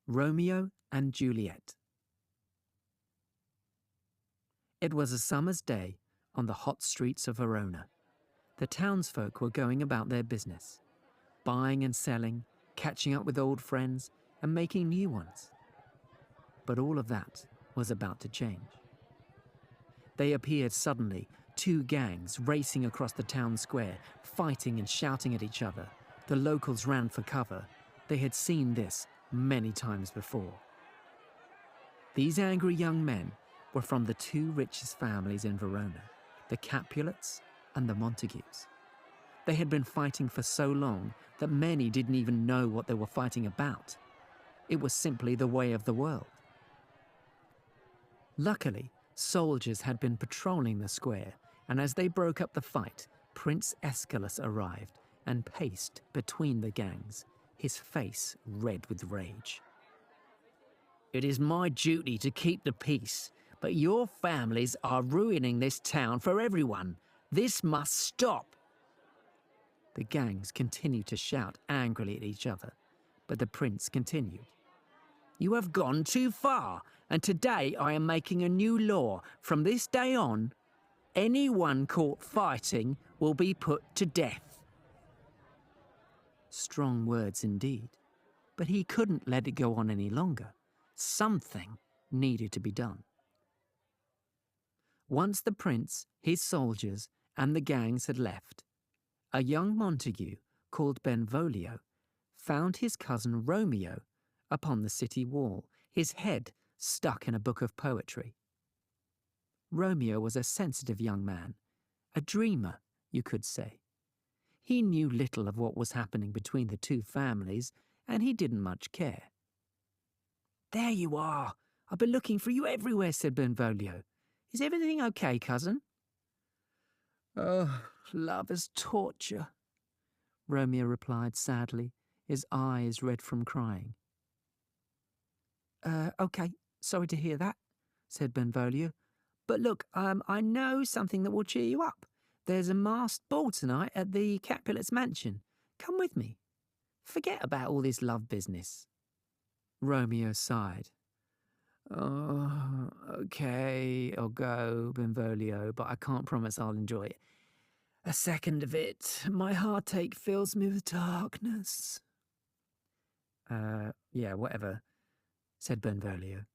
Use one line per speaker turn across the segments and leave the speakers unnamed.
Romeo and Juliet. It was a summer's day on the hot streets of Verona. The townsfolk were going about their business, buying and selling, catching up with old friends, and making new ones. But all of that was about to change. They appeared suddenly, two gangs racing across the town square, fighting and shouting at each other. The locals ran for cover. They had seen this many times before. These angry young men were from the two richest families in Verona, the Capulets and the Montagues. They had been fighting for so long that many didn't even know what they were fighting about. It was simply the way of the world. Luckily, soldiers had been patrolling the square, and as they broke up the fight, Prince Aeschylus arrived and paced between the gangs, his face red with rage. "It is my duty to keep the peace, but your families are ruining this town for everyone. This must stop." The gangs continued to shout angrily at each other, but the prince continued. "You have gone too far, and today I am making a new law. From this day on, anyone caught fighting will be put to death." Strong words indeed, but he couldn't let it go on any longer. Something needed to be done. Once the prince, his soldiers, and the gangs had left, a young Montague called Benvolio found his cousin Romeo upon the city wall, his head stuck in a book of poetry. Romeo was a sensitive young man, a dreamer, you could say. He knew little of what was happening between the two families, and he didn't much care. "There you are! I've been looking for you everywhere," said Benvolio. "Is everything okay, cousin?" "Oh, love is torture," Romeo replied sadly, his eyes red from crying. Okay, sorry to hear that," said Benvolio. "But look, I know something that will cheer you up. There's a masked ball tonight at the Capulets' mansion. Come with me. Forget about all this love business." Romeo sighed. "Oh, okay, I'll go, Benvolio, but I can't promise I'll enjoy it. A second of it, my heartache fills me with darkness." Yeah, whatever," said Benvolio.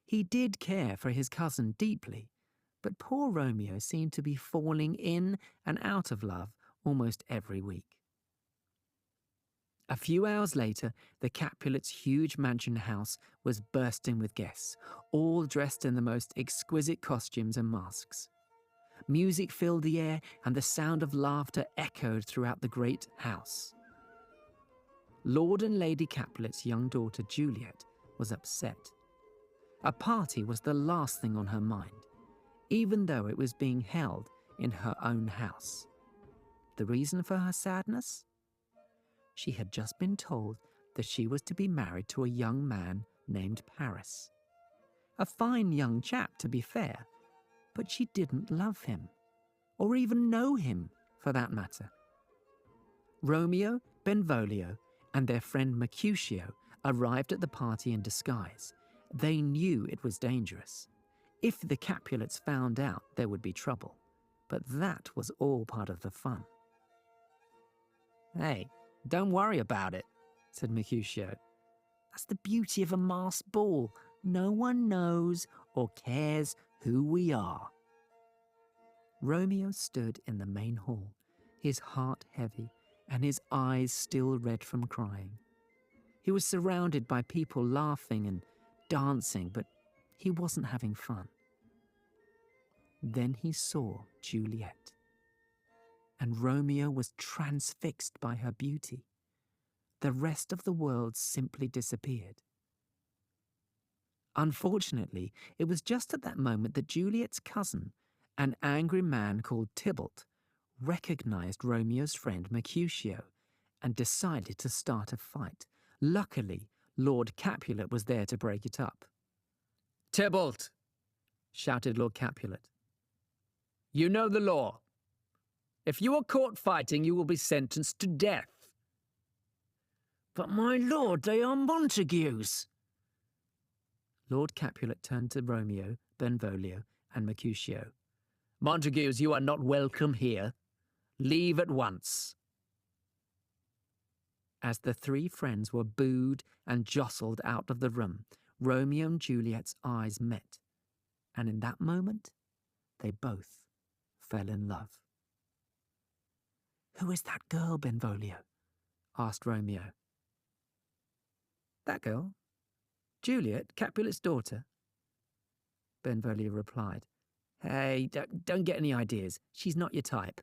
He did care for his cousin deeply, but poor Romeo seemed to be falling in and out of love almost every week. A few hours later, the Capulets' huge mansion house was bursting with guests, all dressed in the most exquisite costumes and masks. Music filled the air, and the sound of laughter echoed throughout the great house. Lord and Lady Capulet's young daughter Juliet was upset. A party was the last thing on her mind, even though it was being held in her own house. The reason for her sadness? She had just been told that she was to be married to a young man named Paris. A fine young chap, to be fair, but she didn't love him, or even know him, for that matter. Romeo, Benvolio, and their friend Mercutio arrived at the party in disguise. They knew it was dangerous. If the Capulets found out, there would be trouble. But that was all part of the fun. "Hey, don't worry about it," said Mercutio. "That's the beauty of a masked ball. No one knows or cares who we are." Romeo stood in the main hall, his heart heavy and his eyes still red from crying. He was surrounded by people laughing and dancing, but he wasn't having fun. Then he saw Juliet, and Romeo was transfixed by her beauty. The rest of the world simply disappeared. Unfortunately, it was just at that moment that Juliet's cousin, an angry man called Tybalt, recognized Romeo's friend Mercutio and decided to start a fight. Luckily, Lord Capulet was there to break it up. "Tybalt!" shouted Lord Capulet. "You know the law. If you are caught fighting, you will be sentenced to death." But my lord, they are Montagues. Lord Capulet turned to Romeo, Benvolio, and Mercutio. Montagues, you are not welcome here. Leave at once. As the three friends were booed and jostled out of the room, Romeo and Juliet's eyes met, and in that moment they both fell in love. Who is that girl, Benvolio? Asked Romeo. That girl? Juliet, Capulet's daughter? Benvolio replied. Hey, don't get any ideas. She's not your type.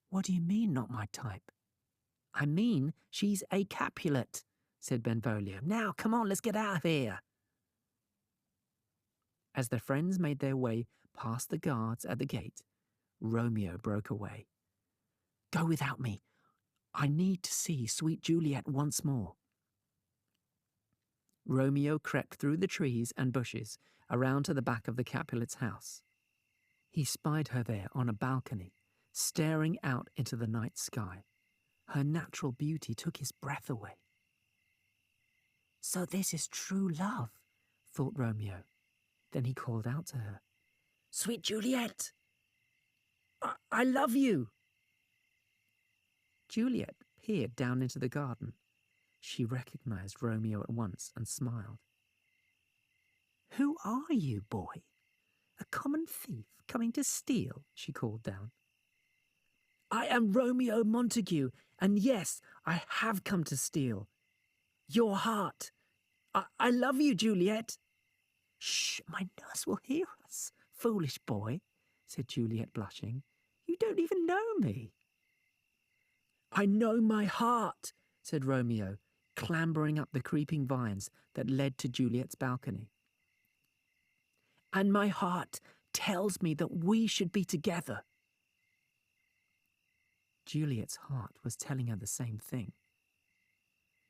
What do you mean, not my type? I mean, she's a Capulet, said Benvolio. Now, come on, let's get out of here. As the friends made their way past the guards at the gate, Romeo broke away. Go without me. I need to see sweet Juliet once more. Romeo crept through the trees and bushes around to the back of the Capulet's house. He spied her there on a balcony, staring out into the night sky. Her natural beauty took his breath away. So this is true love, thought Romeo. Then he called out to her. Sweet Juliet! I love you! Juliet peered down into the garden. She recognized Romeo at once and smiled. Who are you, boy? A common thief coming to steal, she called down. I am Romeo Montague, and yes, I have come to steal. Your heart. I love you, Juliet. Shh, my nurse will hear us, foolish boy, said Juliet, blushing. You don't even know me. I know my heart, said Romeo, clambering up the creeping vines that led to Juliet's balcony. And my heart tells me that we should be together. Juliet's heart was telling her the same thing.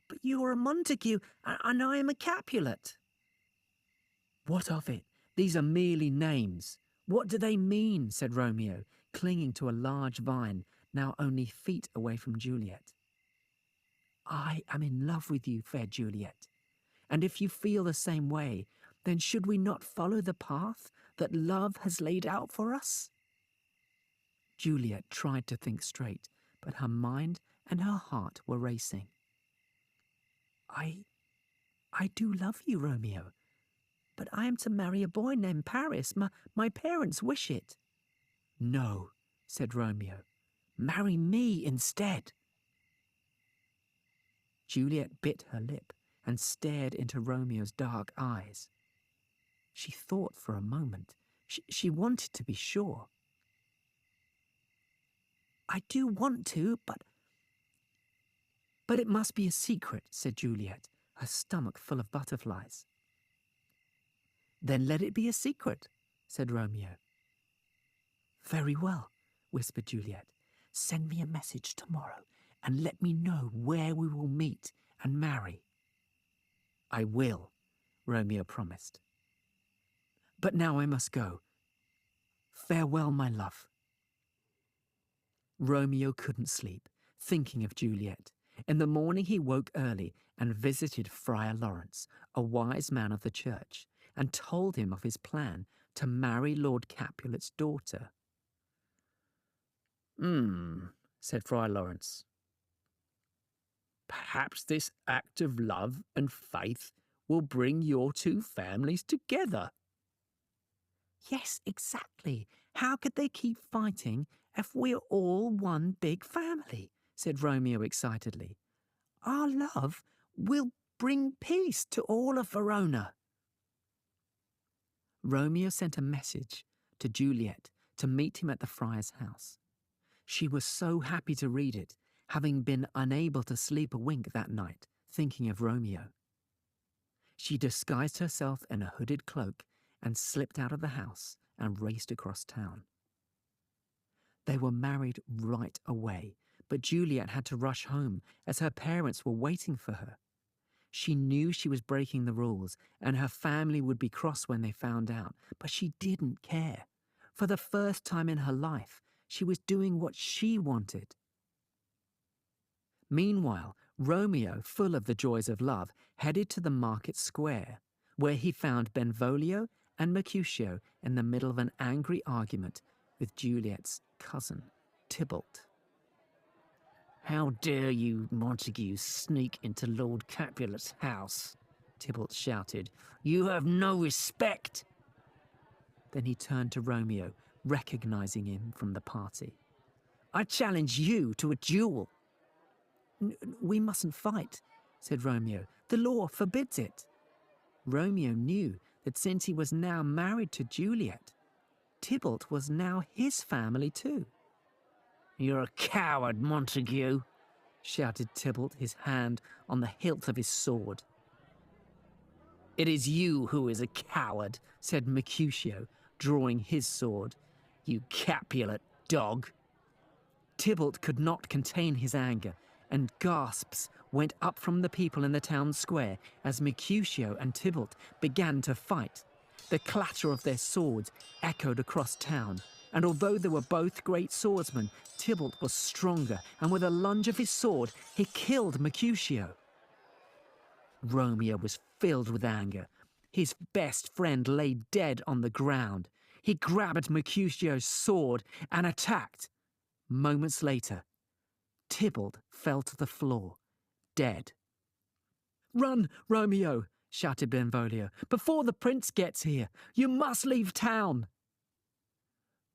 But you are a Montague, and I am a Capulet. What of it? These are merely names. What do they mean? Said Romeo, clinging to a large vine, now only feet away from Juliet. I am in love with you, fair Juliet, and if you feel the same way, then should we not follow the path that love has laid out for us? Juliet tried to think straight, but her mind and her heart were racing. I do love you, Romeo, but I am to marry a boy named Paris. My parents wish it. No, said Romeo. Marry me instead. Juliet bit her lip and stared into Romeo's dark eyes. She thought for a moment. She wanted to be sure. I do want to, but it must be a secret, said Juliet, her stomach full of butterflies. Then let it be a secret, said Romeo. Very well, whispered Juliet. Send me a message tomorrow and let me know where we will meet and marry. I will, Romeo promised. But now I must go. Farewell, my love. Romeo couldn't sleep, thinking of Juliet. In the morning he woke early and visited Friar Lawrence, a wise man of the church, and told him of his plan to marry Lord Capulet's daughter. Said Friar Lawrence. Perhaps this act of love and faith will bring your two families together. Yes, exactly. How could they keep fighting if we're all one big family? Said Romeo excitedly. Our love will bring peace to all of Verona. Romeo sent a message to Juliet to meet him at the friar's house. She was so happy to read it, having been unable to sleep a wink that night, thinking of Romeo. She disguised herself in a hooded cloak and slipped out of the house and raced across town. They were married right away, but Juliet had to rush home as her parents were waiting for her. She knew she was breaking the rules and her family would be cross when they found out, but she didn't care. For the first time in her life, she was doing what she wanted. Meanwhile, Romeo, full of the joys of love, headed to the market square, where he found Benvolio and Mercutio in the middle of an angry argument with Juliet's cousin, Tybalt. "How dare you, Montague, sneak into Lord Capulet's house?" Tybalt shouted. "You have no respect!" Then he turned to Romeo, recognizing him from the party. "I challenge you to a duel." We mustn't fight," said Romeo. "The law forbids it." Romeo knew that since he was now married to Juliet, Tybalt was now his family too. "You're a coward, Montague," shouted Tybalt, his hand on the hilt of his sword. "It is you who is a coward," said Mercutio, drawing his sword. "You Capulet dog." Tybalt could not contain his anger, and gasps went up from the people in the town square as Mercutio and Tybalt began to fight. The clatter of their swords echoed across town, and although they were both great swordsmen, Tybalt was stronger, and with a lunge of his sword, he killed Mercutio. Romeo was filled with anger. His best friend lay dead on the ground. He grabbed Mercutio's sword and attacked. Moments later, Tybalt fell to the floor, dead. "Run, Romeo!" shouted Benvolio. "Before the prince gets here, you must leave town."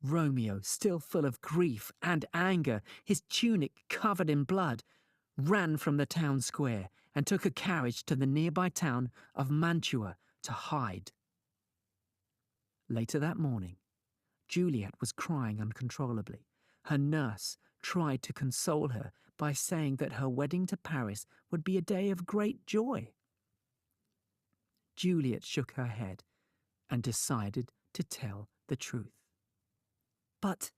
Romeo, still full of grief and anger, his tunic covered in blood, ran from the town square and took a carriage to the nearby town of Mantua to hide. Later that morning, Juliet was crying uncontrollably. Her nurse tried to console her by saying that her wedding to Paris would be a day of great joy. Juliet shook her head and decided to tell the truth. "But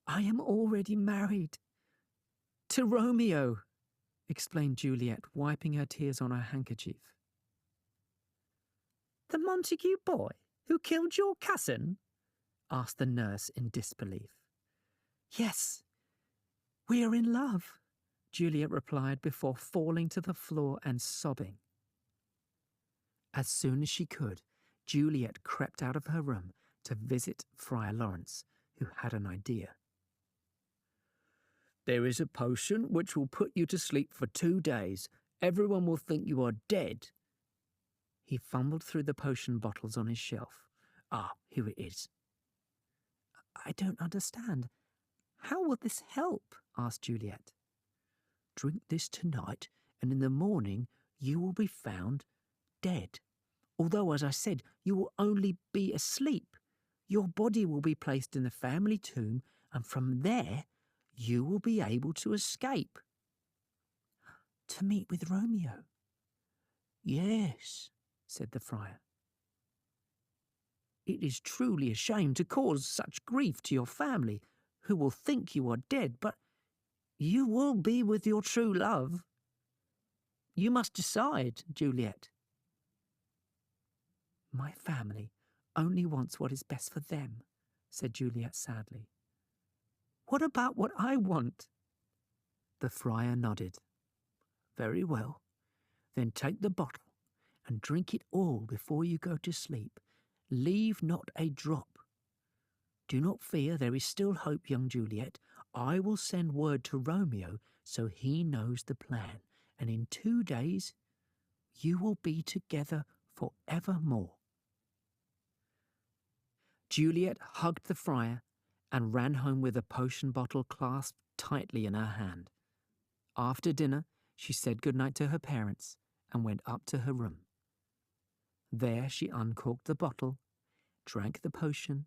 I am already married to Romeo," explained Juliet, wiping her tears on her handkerchief. "The Montague boy who killed your cousin?" asked the nurse in disbelief. "Yes, we are in love," Juliet replied before falling to the floor and sobbing. As soon as she could, Juliet crept out of her room to visit Friar Lawrence, who had an idea. "There is a potion which will put you to sleep for 2 days. Everyone will think you are dead." He fumbled through the potion bottles on his shelf. "Ah, here it is." "I don't understand. How will this help?" asked Juliet. "Drink this tonight, and in the morning you will be found dead. Although, as I said, you will only be asleep. Your body will be placed in the family tomb, and from there you will be able to escape." "To meet with Romeo?" "Yes," said the friar. "It is truly a shame to cause such grief to your family, who will think you are dead, but you will be with your true love. You must decide, Juliet." "My family only wants what is best for them," said Juliet sadly. "What about what I want?" The friar nodded. "Very well. Then take the bottle and drink it all before you go to sleep. Leave not a drop. Do not fear, there is still hope, young Juliet. I will send word to Romeo so he knows the plan, and in 2 days you will be together forevermore." Juliet hugged the friar and ran home with a potion bottle clasped tightly in her hand. After dinner, she said goodnight to her parents and went up to her room. There she uncorked the bottle, drank the potion,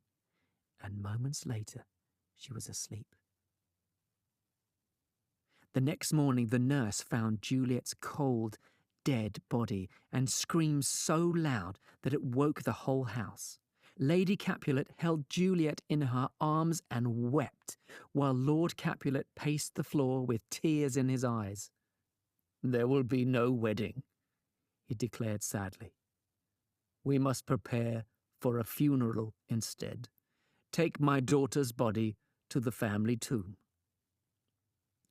and moments later she was asleep. The next morning the nurse found Juliet's cold, dead body and screamed so loud that it woke the whole house. Lady Capulet held Juliet in her arms and wept, while Lord Capulet paced the floor with tears in his eyes. "There will be no wedding," he declared sadly. "We must prepare for a funeral instead. Take my daughter's body to the family tomb."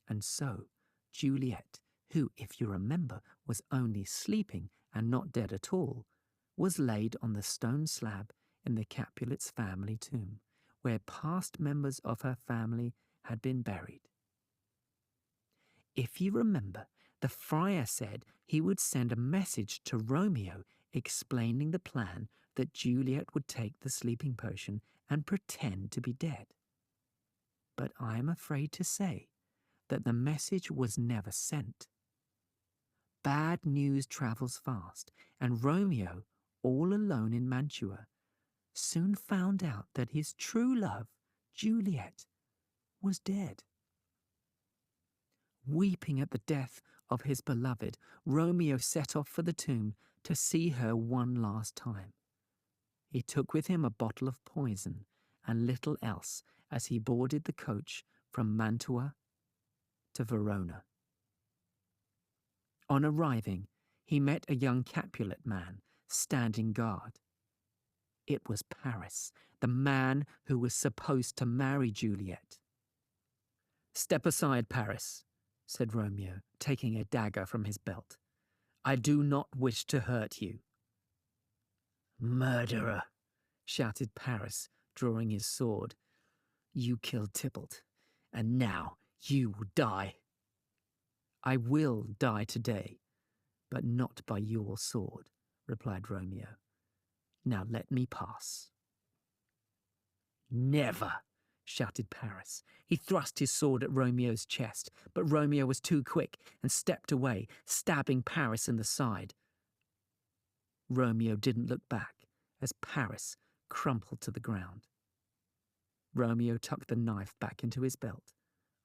And so Juliet, who, if you remember, was only sleeping and not dead at all, was laid on the stone slab in the Capulet's family tomb, where past members of her family had been buried. If you remember, the friar said he would send a message to Romeo explaining the plan that Juliet would take the sleeping potion and pretend to be dead. But I am afraid to say that the message was never sent. Bad news travels fast, and Romeo, all alone in Mantua, soon found out that his true love, Juliet, was dead. Weeping at the death of his beloved, Romeo set off for the tomb to see her one last time. He took with him a bottle of poison and little else as he boarded the coach from Mantua to Verona. On arriving, he met a young Capulet man standing guard. It was Paris, the man who was supposed to marry Juliet. "Step aside, Paris," said Romeo, taking a dagger from his belt. "I do not wish to hurt you." "Murderer," shouted Paris, drawing his sword. "You killed Tybalt, and now you will die." "I will die today, but not by your sword," replied Romeo. "Now let me pass." "Never!" shouted Paris. He thrust his sword at Romeo's chest, but Romeo was too quick and stepped away, stabbing Paris in the side. Romeo didn't look back as Paris crumpled to the ground. Romeo tucked the knife back into his belt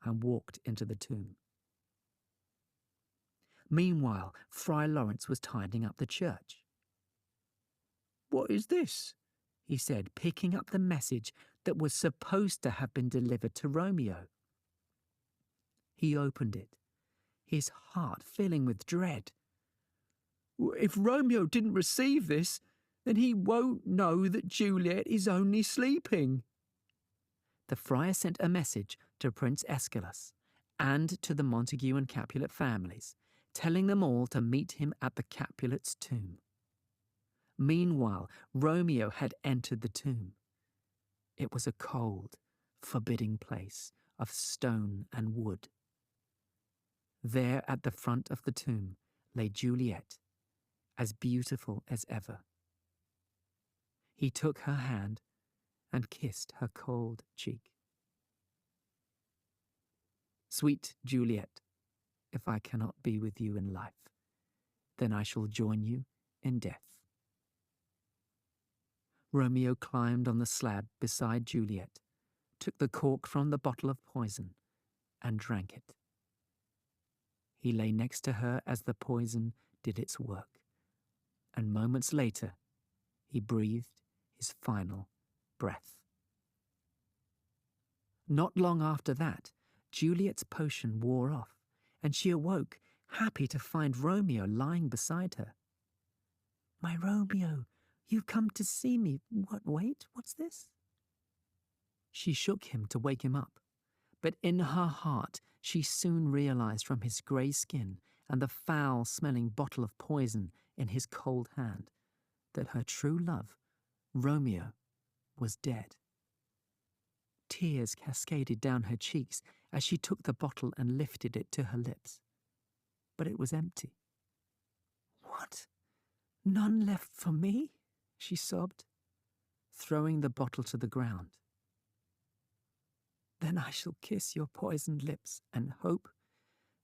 and walked into the tomb. Meanwhile, Friar Lawrence was tidying up the church. "What is this?" he said, picking up the message that was supposed to have been delivered to Romeo. He opened it, his heart filling with dread. "If Romeo didn't receive this, then he won't know that Juliet is only sleeping." The friar sent a message to Prince Aeschylus and to the Montague and Capulet families, telling them all to meet him at the Capulet's tomb. Meanwhile, Romeo had entered the tomb. It was a cold, forbidding place of stone and wood. There at the front of the tomb lay Juliet, as beautiful as ever. He took her hand and kissed her cold cheek. "Sweet Juliet, if I cannot be with you in life, then I shall join you in death." Romeo climbed on the slab beside Juliet, took the cork from the bottle of poison, and drank it. He lay next to her as the poison did its work, and moments later he breathed his final breath. Not long after that, Juliet's potion wore off, and she awoke, happy to find Romeo lying beside her. "My Romeo, you've come to see me. What's this?" She shook him to wake him up, but in her heart she soon realized from his grey skin and the foul-smelling bottle of poison in his cold hand that her true love, Romeo, was dead. Tears cascaded down her cheeks as she took the bottle and lifted it to her lips. But it was empty. "What? None left for me?" she sobbed, throwing the bottle to the ground. "Then I shall kiss your poisoned lips and hope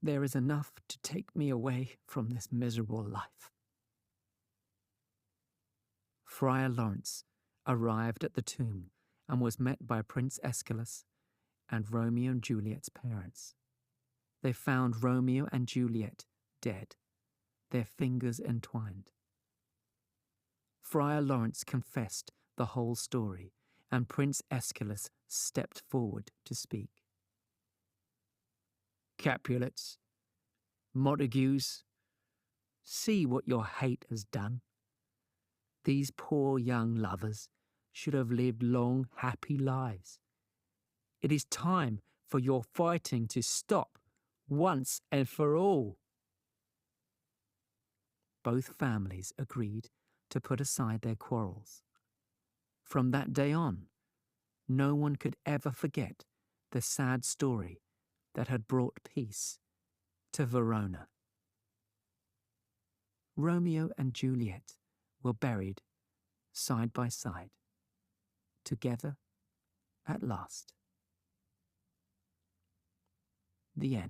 there is enough to take me away from this miserable life." Friar Lawrence arrived at the tomb and was met by Prince Aeschylus and Romeo and Juliet's parents. They found Romeo and Juliet dead, their fingers entwined. Friar Lawrence confessed the whole story, and Prince Aeschylus stepped forward to speak. "Capulets, Montagues, see what your hate has done. These poor young lovers should have lived long, happy lives. It is time for your fighting to stop once and for all." both families agreed to put aside their quarrels. From that day on, no one could ever forget the sad story that had brought peace to Verona. Romeo and Juliet were buried side by side, together at last. The end.